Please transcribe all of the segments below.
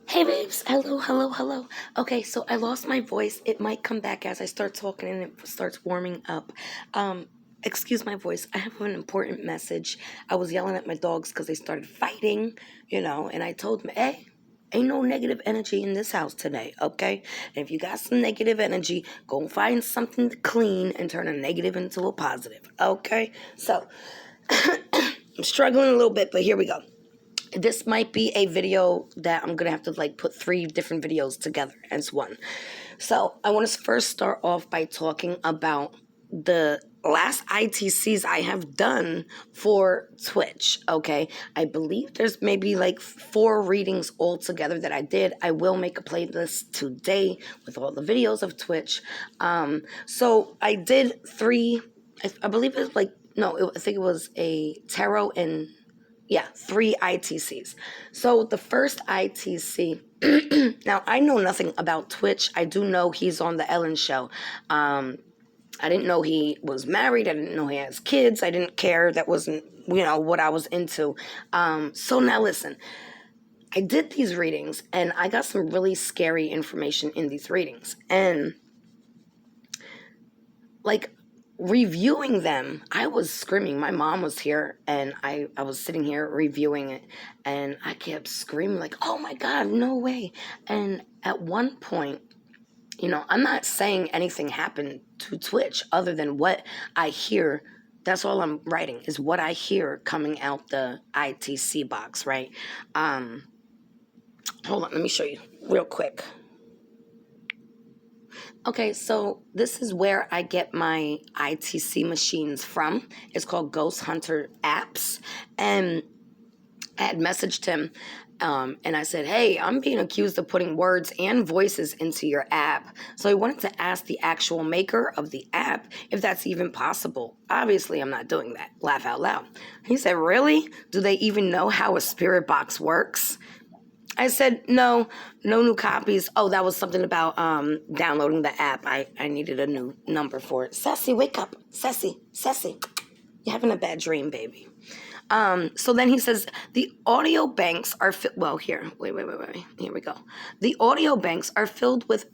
Hey babes, hello, hello, hello. Okay, so I lost my voice. It might come back as I start talking and it starts warming up. Excuse my voice. I have an important message. I was yelling at my dogs because they started fighting, and I told them, hey, ain't no negative energy in this house today, okay? And if you got some negative energy, go find something to clean and turn a negative into a positive, okay? So, I'm struggling a little bit, but here we go. This might be a video that I'm gonna have to put three different videos together as one. So I want to first start off by talking about the last ITCs I have done for Twitch. Okay, I believe there's maybe like 4 readings altogether that I did. I will make a playlist today with all the videos of Twitch. So I did 3. I believe it was I think it was a tarot and 3 ITCs. So the first ITC, now I know nothing about Twitch. I do know he's on the Ellen show. I didn't know he was married. I didn't know he has kids. I didn't care. That wasn't, what I was into. So now listen, I did these readings and I got some really scary information in these readings. And reviewing them, I was screaming. My mom was here and I was sitting here reviewing it and I kept screaming oh my God, no way. And at one point, I'm not saying anything happened to Twitch other than what I hear. That's all I'm writing is what I hear coming out the ITC box, right? Hold on, let me show you real quick. Okay, so this is where I get my ITC machines from. It's called Ghost Hunter Apps. And I had messaged him and I said, hey, I'm being accused of putting words and voices into your app. So I wanted to ask the actual maker of the app if that's even possible. Obviously, I'm not doing that. Laugh out loud. He said, really? Do they even know how a spirit box works? I said, no new copies. Oh, that was something about downloading the app. I needed a new number for it. Sassy, wake up. Sassy. You're having a bad dream, baby. So then he says, the audio banks are, wait. Here we go. The audio banks are filled with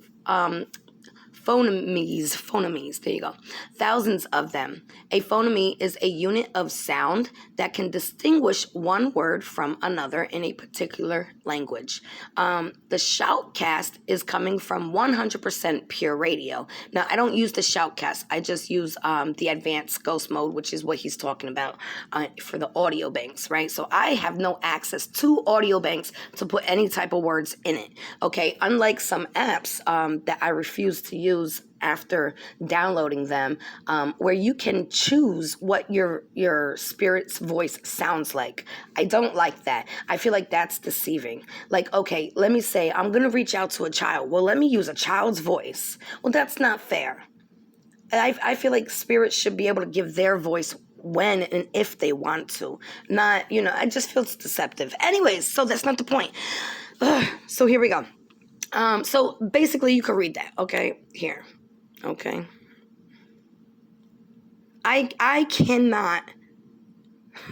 phonemes, there you go. Thousands of them. A phoneme is a unit of sound that can distinguish one word from another in a particular language. The shoutcast is coming from 100% pure radio. Now, I don't use the shoutcast. I just use the advanced ghost mode, which is what he's talking about for the audio banks, right? So I have no access to audio banks to put any type of words in it, okay? Unlike some apps that I refuse to use after downloading them, where you can choose what your spirit's voice sounds like. I don't like that. I feel like that's deceiving. Okay, let me say I'm going to reach out to a child. Well, let me use a child's voice. Well, that's not fair. I feel like spirits should be able to give their voice when and if they want to. Not, I just feel it's deceptive. Anyways, so that's not the point. So here we go. So basically you can read that, okay? Here, okay? I cannot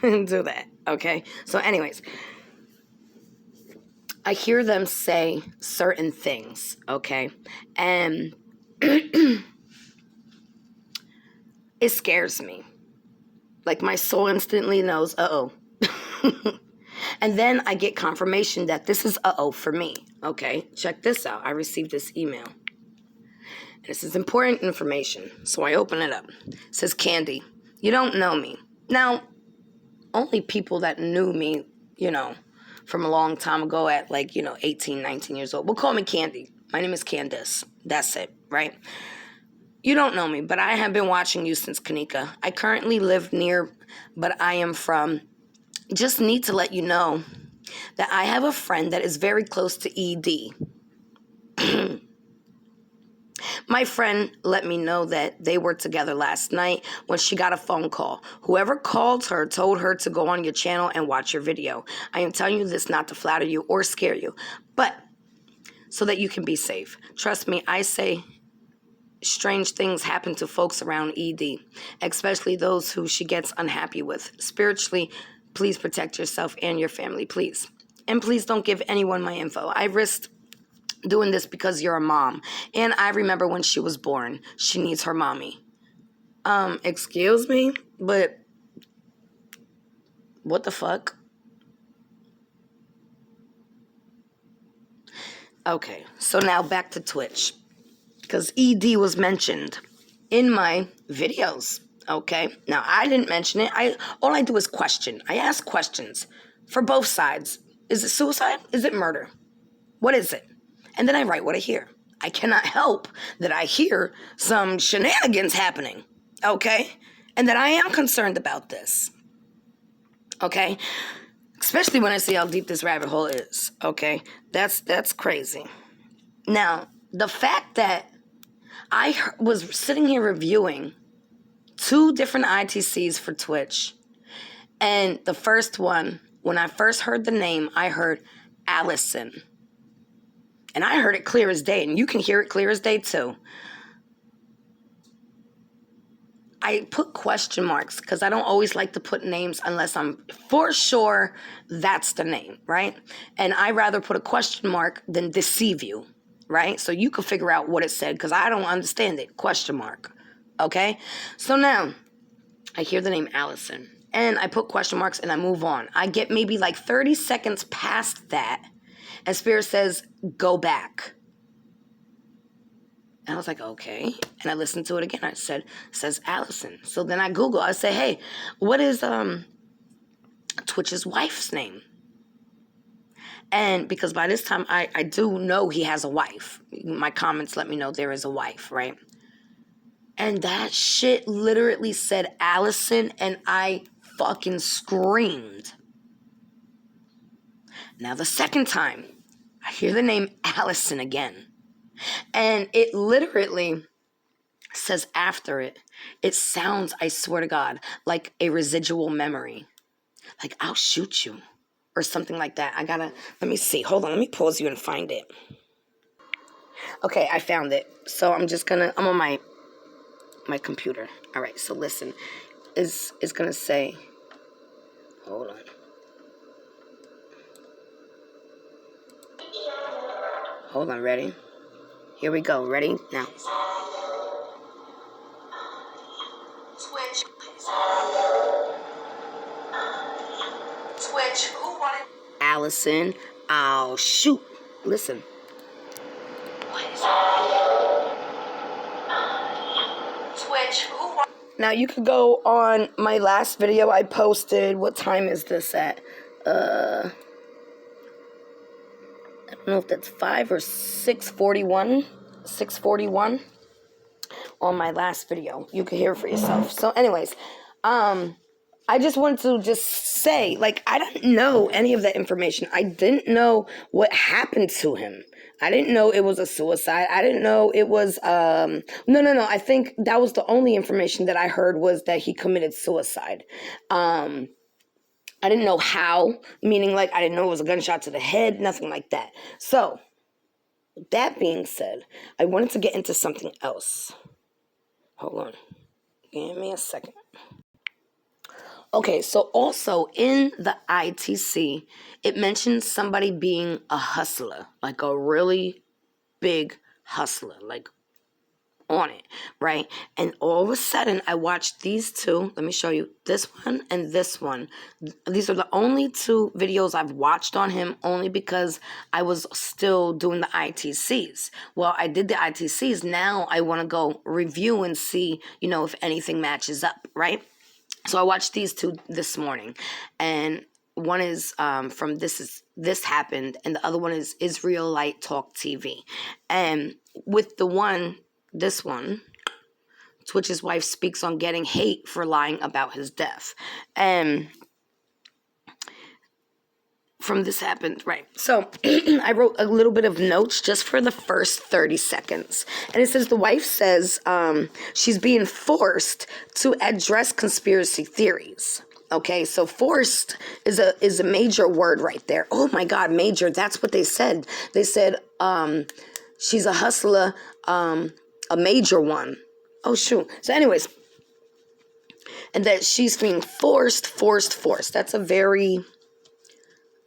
do that, okay? So anyways, I hear them say certain things, okay? And it scares me. My soul instantly knows, uh-oh. And then I get confirmation that this is uh-oh for me. Okay, check this out. I received this email. This is important information. So I open it up. It says, Candy, you don't know me. Now, only people that knew me, from a long time ago at 18, 19 years old will call me Candy. My name is Candace. That's it, right? You don't know me, but I have been watching you since Kanika. I currently live near, but I am from. Just need to let you know that I have a friend that is very close to ED. My friend let me know that they were together last night when she got a phone call. Whoever called her told her to go on your channel and watch your video. I am telling you this not to flatter you or scare you, but so that you can be safe. Trust me, I say strange things happen to folks around ED, especially those who she gets unhappy with. Spiritually, please protect yourself and your family, please. And please don't give anyone my info. I risked doing this because you're a mom. And I remember when she was born. She needs her mommy. Excuse me? But what the fuck? Okay, so now back to Twitch. Because ED was mentioned in my videos. Okay? Now, I didn't mention it. All I do is question. I ask questions for both sides. Is it suicide? Is it murder? What is it? And then I write what I hear. I cannot help that I hear some shenanigans happening. Okay? And that I am concerned about this. Okay? Especially when I see how deep this rabbit hole is. Okay? That's crazy. Now, the fact that I was sitting here reviewing 2 different ITCs for Twitch. And the first one, when I first heard the name, I heard Allison. And I heard it clear as day, and you can hear it clear as day too. I put question marks because I don't always like to put names unless I'm for sure that's the name, right? And I rather put a question mark than deceive you, right? So you can figure out what it said because I don't understand it. Question mark. Okay? So now I hear the name Allison and I put question marks and I move on. I get maybe like 30 seconds past that and Spirit says, go back. And I was like, okay. And I listened to it again. I said, it says Allison. So then I Google. I say, hey, what is Twitch's wife's name? And because by this time, I do know he has a wife. My comments let me know there is a wife, right? And that shit literally said Allison, and I fucking screamed. Now the second time, I hear the name Allison again. And it literally says after it, it sounds, I swear to God, like a residual memory. Like, I'll shoot you. Or something like that. Let me see. Hold on, let me pause you and find it. Okay, I found it. So I'm on my computer. All right, so listen. It's gonna say, hold on. Hold on, ready? Here we go. Ready? Now. Twitch, please. Twitch, who wanted Allison? I'll shoot. Listen. What is that? Twitch, who wanted... Now you could go on my last video I posted. What time is this at? I don't know if that's 5 or 6:41. 6:41 on my last video. You can hear it for yourself. So anyways, I just wanted to just say, like, I didn't know any of that information. I didn't know what happened to him. I didn't know it was a suicide. I didn't know it was, no. I think that was the only information that I heard was that he committed suicide. I didn't know how, meaning like I didn't know it was a gunshot to the head, nothing like that. So, with that being said, I wanted to get into something else. Hold on. Give me a second. Okay, so also in the ITC, it mentions somebody being a hustler, like a really big hustler, like on it, right? And all of a sudden, I watched these 2. Let me show you this one and this one. These are the only 2 videos I've watched on him, only because I was still doing the ITCs. Well, I did the ITCs. Now I want to go review and see, if anything matches up, right? So I watched these 2 this morning, and one is from This Happened, and the other one is Israelite Talk TV. And with this one, Twitch's wife speaks on getting hate for lying about his death. And from This Happened, right. So I wrote a little bit of notes just for the first 30 seconds. And it says the wife says she's being forced to address conspiracy theories. Okay, so forced is a major word right there. Oh my God, major, that's what they said. They said she's a hustler, a major one. Oh, shoot. So anyways, and that she's being forced.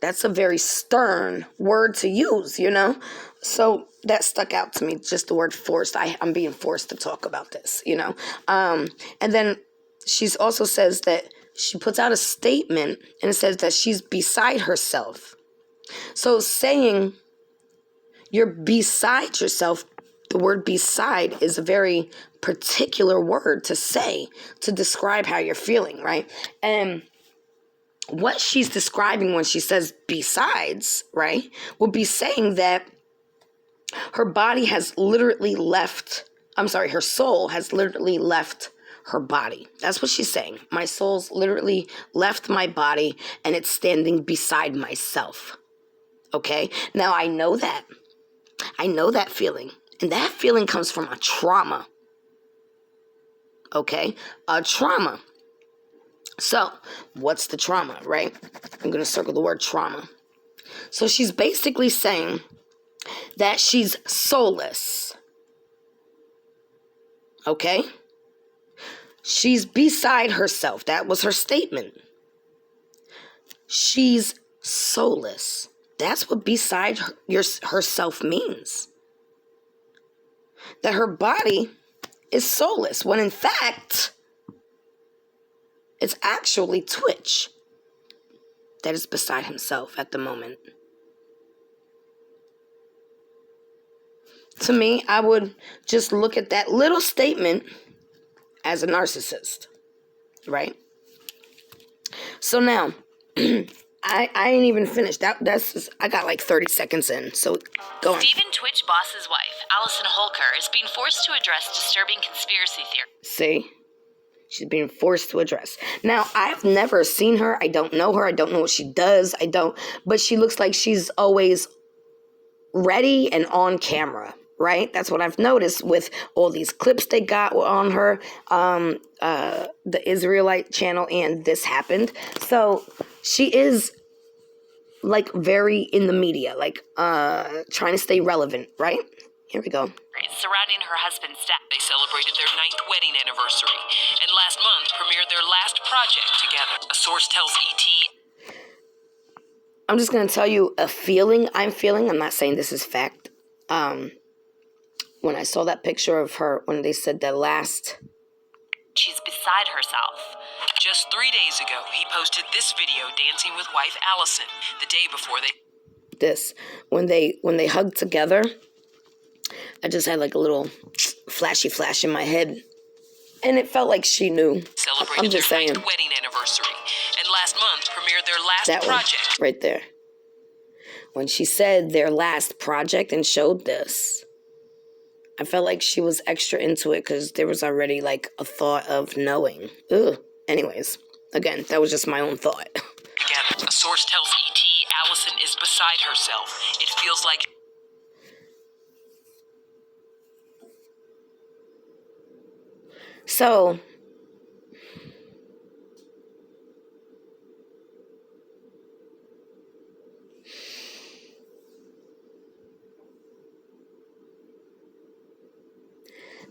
That's That's a very stern word to use, you know? So that stuck out to me, just the word forced. I'm being forced to talk about this, you know? And then she also says that she puts out a statement and it says that she's beside herself. So saying you're beside yourself, the word beside is a very particular word to say to describe how you're feeling, right? And what she's describing when she says besides, right, would be saying that her body has literally left, her soul has literally left her body. That's what she's saying. My soul's literally left my body and it's standing beside myself. Okay? Now I know that. I know that feeling. And that feeling comes from a trauma. Okay? A trauma. So, what's the trauma, right? I'm going to circle the word trauma. So she's basically saying that she's soulless. Okay? She's beside herself. That was her statement. She's soulless. That's what beside herself means. That her body is soulless, when in fact, it's actually Twitch that is beside himself at the moment. To me, I would just look at that little statement as a narcissist, right? So now, I ain't even finished. I got like 30 seconds in, so go on. Stephen Twitch Boss's wife, Allison Holker, is being forced to address disturbing conspiracy theories. See? She's being forced to address. Now, I've never seen her. I don't know her. I don't know what she does. But she looks like she's always ready and on camera, right? That's what I've noticed with all these clips they got on her, the Israelite channel, and This Happened. So she is like very in the media, like trying to stay relevant, right? Here we go. Surrounding her husband's death, they celebrated their 9th wedding anniversary, and last month premiered their last project together. A source tells ET. I'm just going to tell you a feeling I'm feeling. I'm not saying this is fact. When I saw that picture of her, when they said that last... She's beside herself. Just 3 days ago, he posted this video dancing with wife Allison, the day before when they hugged together, I just had like a little flashy flash in my head. And it felt like she knew. Celebrated their 9th wedding anniversary. And last month premiered their last project. Right there. When she said their last project and showed this, I felt like she was extra into it because there was already like a thought of knowing. Ugh. Anyways, again, that was just my own thought. Together, a source tells ET Allison is beside herself. It feels like... So,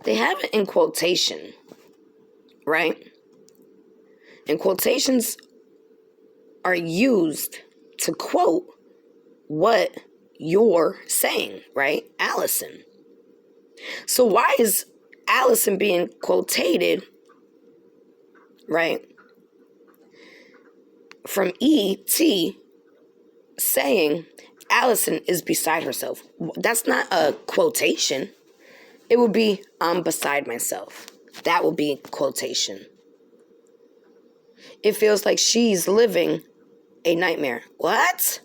they have it in quotation, right? And quotations are used to quote what you're saying, right? Allison. So why is Allison being quoted, right, from E.T. saying Allison is beside herself? That's not a quotation. It would be, I'm beside myself. That would be quotation. It feels like she's living a nightmare. What?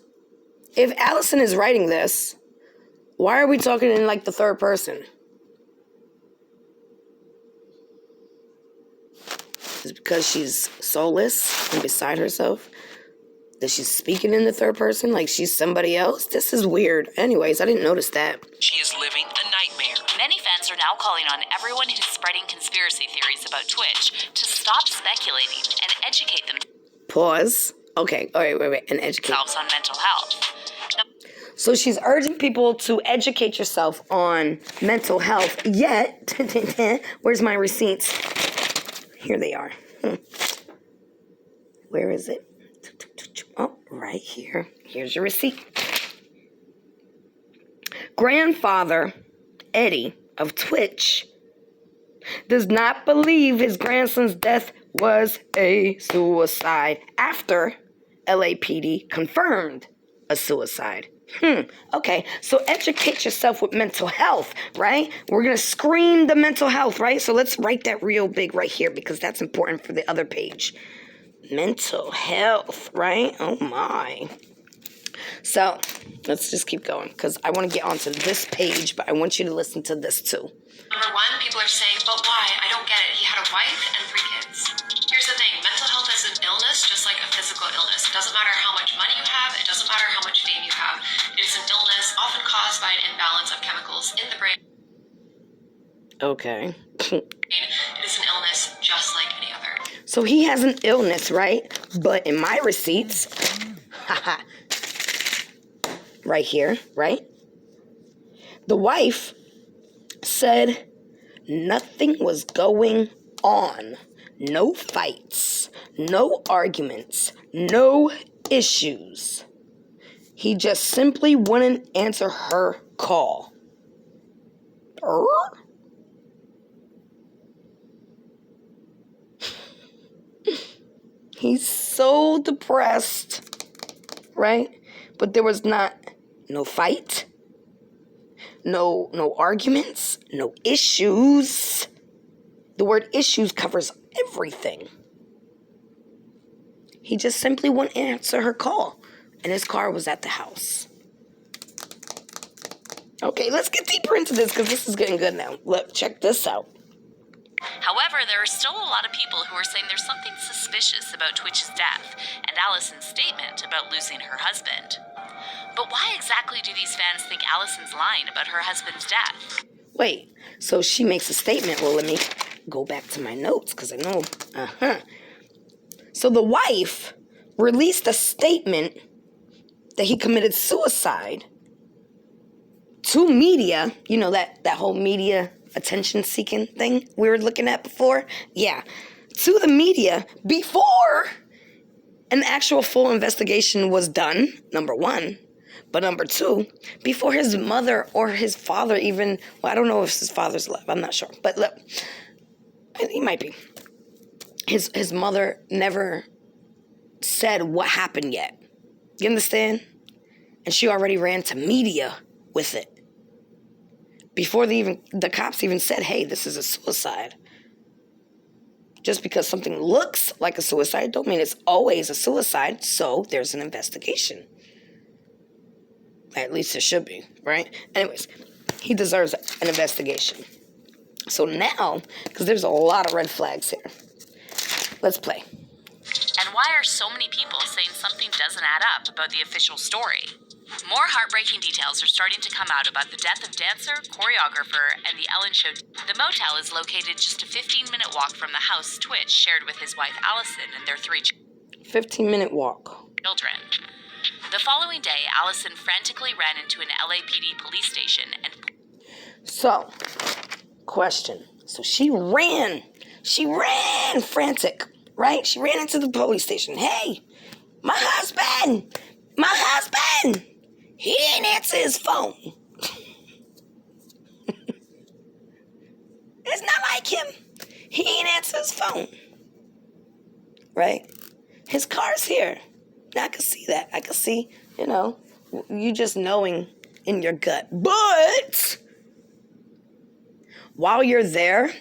If Allison is writing this, why are we talking in like the third person? Is it because she's soulless and beside herself? That she's speaking in the third person like she's somebody else? This is weird. Anyways, I didn't notice that. She is living a nightmare. Many fans are now calling on everyone who's spreading conspiracy theories about Twitch to stop speculating and educate them. Pause. Okay, all right, wait, and educate themselves on mental health. So she's urging people to educate yourself on mental health, yet, where's my receipts? Here they are. Where is it? Oh, right here. Here's your receipt. Grandfather Eddie of Twitch does not believe his grandson's death was a suicide after LAPD confirmed a suicide. Okay, so educate yourself with mental health, right? We're going to scream the mental health, right? So let's write that real big right here because that's important for the other page. Mental health, right? Oh my. So let's just keep going because I want to get onto this page, but I want you to listen to this too. Number one, people are saying, but why? I don't get it. He had a wife and 3 kids. Here's the thing. Mental health is an illness just like a physical illness. It doesn't matter how much money you have. It doesn't matter how much fame you have. It is an illness often caused by an imbalance of chemicals in the brain. Okay. It is an illness just like any other. So he has an illness, right? But in my receipts, right here, right? The wife said nothing was going on. No fights, no arguments, no issues. He just simply wouldn't answer her call. He's so depressed, right? But there was no fight, no arguments, no issues. The word issues covers everything. He just simply wouldn't answer her call, and his car was at the house. Okay, let's get deeper into this because this is getting good now. Look, check this out. However, there are still a lot of people who are saying there's something suspicious about Twitch's death and Allison's statement about losing her husband. But why exactly do these fans think Allison's lying about her husband's death? Wait, so she makes a statement. Well, let me go back to my notes because I know. So the wife released a statement that he committed suicide to media. You know, that whole media attention-seeking thing we were looking at before? Yeah. To the media before an actual full investigation was done, number one. But number two, before his mother or his father even, well, I don't know if his father's alive. I'm not sure. But look, he might be. His mother never said what happened yet. You understand? And she already ran to media with it. Before the cops even said, hey, this is a suicide. Just because something looks like a suicide don't mean it's always a suicide. So there's an investigation. At least it should be, right? Anyways, he deserves an investigation. So now, because there's a lot of red flags here, let's play. And why are so many people saying something doesn't add up about the official story? More heartbreaking details are starting to come out about the death of dancer, choreographer, and the Ellen Show. The motel is located just a 15-minute walk from the house Twitch shared with his wife Allison and their 3 15-minute walk. children. The following day, Allison frantically ran into an LAPD police station and... So, question. So she ran frantic, right? She ran into the police station. Hey, my husband, he ain't answer his phone. It's not like him. He ain't answer his phone. Right? His car's here. Now, I can see that. I can see, you just knowing in your gut. But while you're there,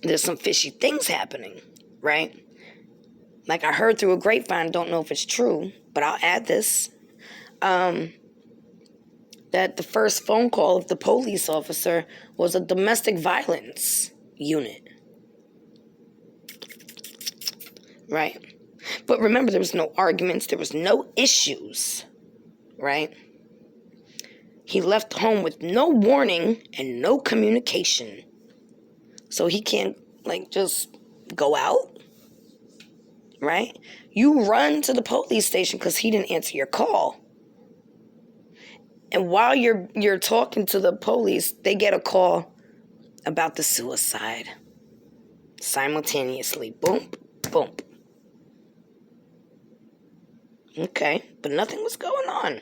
there's some fishy things happening, right? Like I heard through a grapevine, don't know if it's true, but I'll add this. That the first phone call of the police officer was a domestic violence unit. Right? But remember, there was no arguments. There was no issues. Right? He left home with no warning and no communication. So he can't, just go out. Right? You run to the police station because he didn't answer your call. And while you're talking to the police, they get a call about the suicide. Simultaneously. Boom, boom. Okay, but nothing was going on.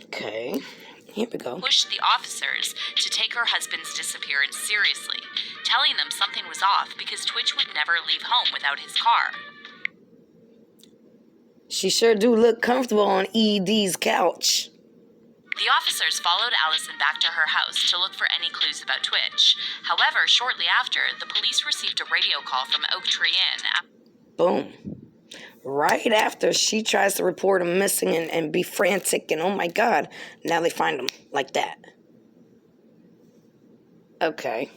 Okay, here we go. Pushed the officers to take her husband's disappearance seriously, telling them something was off because Twitch would never leave home without his car. She sure do look comfortable on ED's couch. The officers followed Allison back to her house to look for any clues about Twitch. However, shortly after, the police received a radio call from Oak Tree Inn. Boom. Right after she tries to report him missing and be frantic and oh my God, now they find him like that. Okay.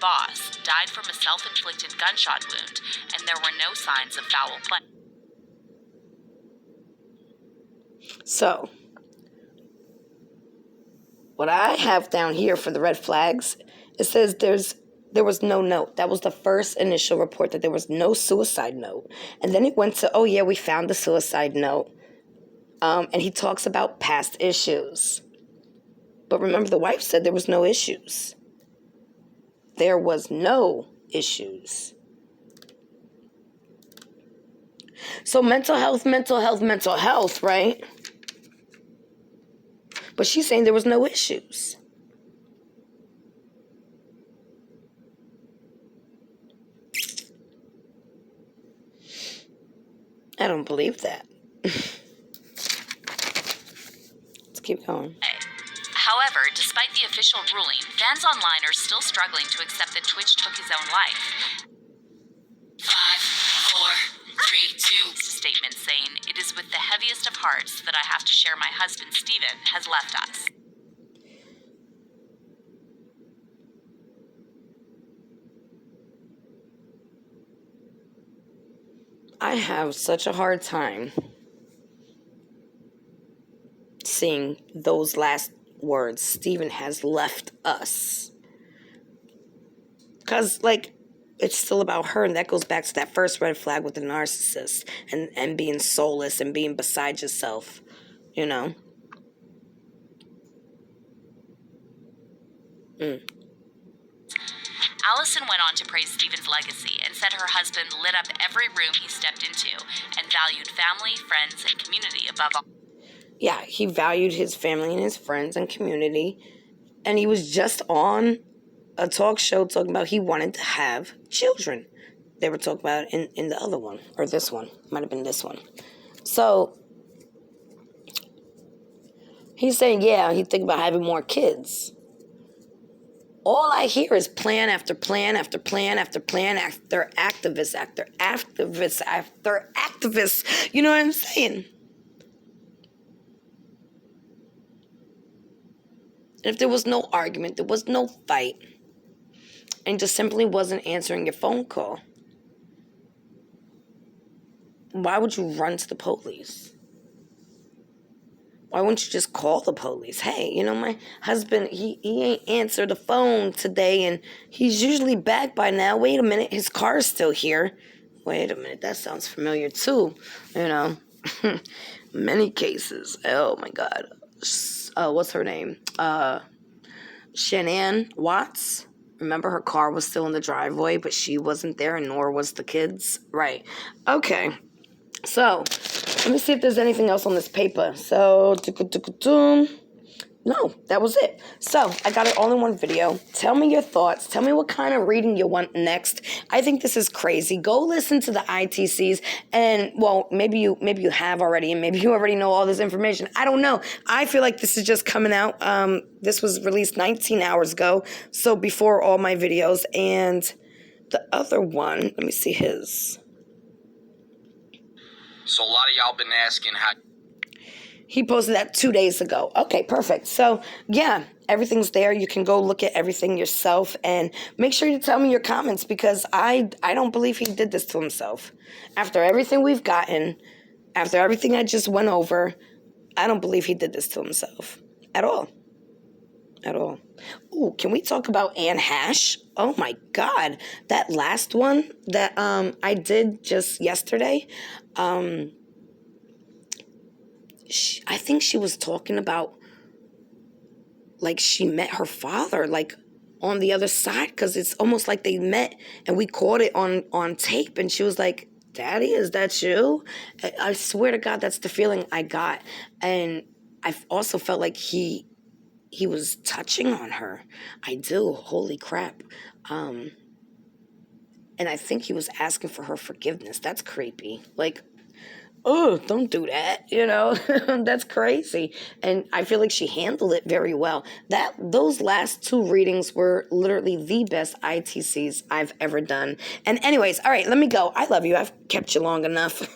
Boss died from a self-inflicted gunshot wound, and there were no signs of foul play. So, what I have down here for the red flags, it says there was no note. That was the first initial report, that there was no suicide note. And then it went to, oh yeah, we found the suicide note. And he talks about past issues. But remember, the wife said there was no issues. There was no issues. So mental health, right? But she's saying there was no issues. I don't believe that. Let's keep going. However, despite the official ruling, fans online are still struggling to accept that Twitch took his own life. 5, 4, 3, 2. Statement saying, "It is with the heaviest of hearts that I have to share my husband, Stephen, has left us." I have such a hard time seeing those last words, Stephen has left us. Because, like, it's still about her, and that goes back to that first red flag with the narcissist and being soulless and being beside yourself, you know? Allison went on to praise Stephen's legacy and said her husband lit up every room he stepped into and valued family, friends, and community above all. Yeah, he valued his family and his friends and community. And he was just on a talk show talking about he wanted to have children. They were talking about it in the other one, or this one. Might have been this one. So, he's saying, yeah, he'd think about having more kids. All I hear is plan after plan after plan after plan after activist after activist after activist. You know what I'm saying? And if there was no argument, there was no fight, and just simply wasn't answering your phone call, why would you run to the police? Why wouldn't you just call the police? Hey, you know, my husband, he ain't answered the phone today, and he's usually back by now. Wait a minute, his car's still here. Wait a minute, that sounds familiar too. You know, many cases. Oh my God. What's her name? Shanann Watts. Remember, her car was still in the driveway, but she wasn't there, and nor was the kids. Right. Okay. So, let me see if there's anything else on this paper. So, no, that was it. So, I got it all in one video. Tell me your thoughts. Tell me what kind of reading you want next. I think this is crazy. Go listen to the ITCs, and, well, maybe you have already, and maybe you already know all this information. I don't know. I feel like this is just coming out. This was released 19 hours ago, so before all my videos. And the other one, let me see his. So a lot of y'all been asking how... He posted that 2 days ago. Okay, perfect. So, yeah, everything's there. You can go look at everything yourself, and make sure you tell me your comments, because I don't believe he did this to himself. After everything we've gotten, after everything I just went over, I don't believe he did this to himself. At all. At all. Ooh, can we talk about Anne Heche? Oh, my God. That last one that I did just yesterday, I think she was talking about, like, she met her father, like, on the other side, because it's almost like they met and we caught it on tape, and she was like, Daddy, is that you? I swear to God, that's the feeling I got. And I also felt like he was touching on her. I do. Holy crap. And I think he was asking for her forgiveness. That's creepy. Like, oh, don't do that, That's crazy. And I feel like she handled it very well. Those last two readings were literally the best ITCs I've ever done. And anyways, all right, let me go. I love you. I've kept you long enough.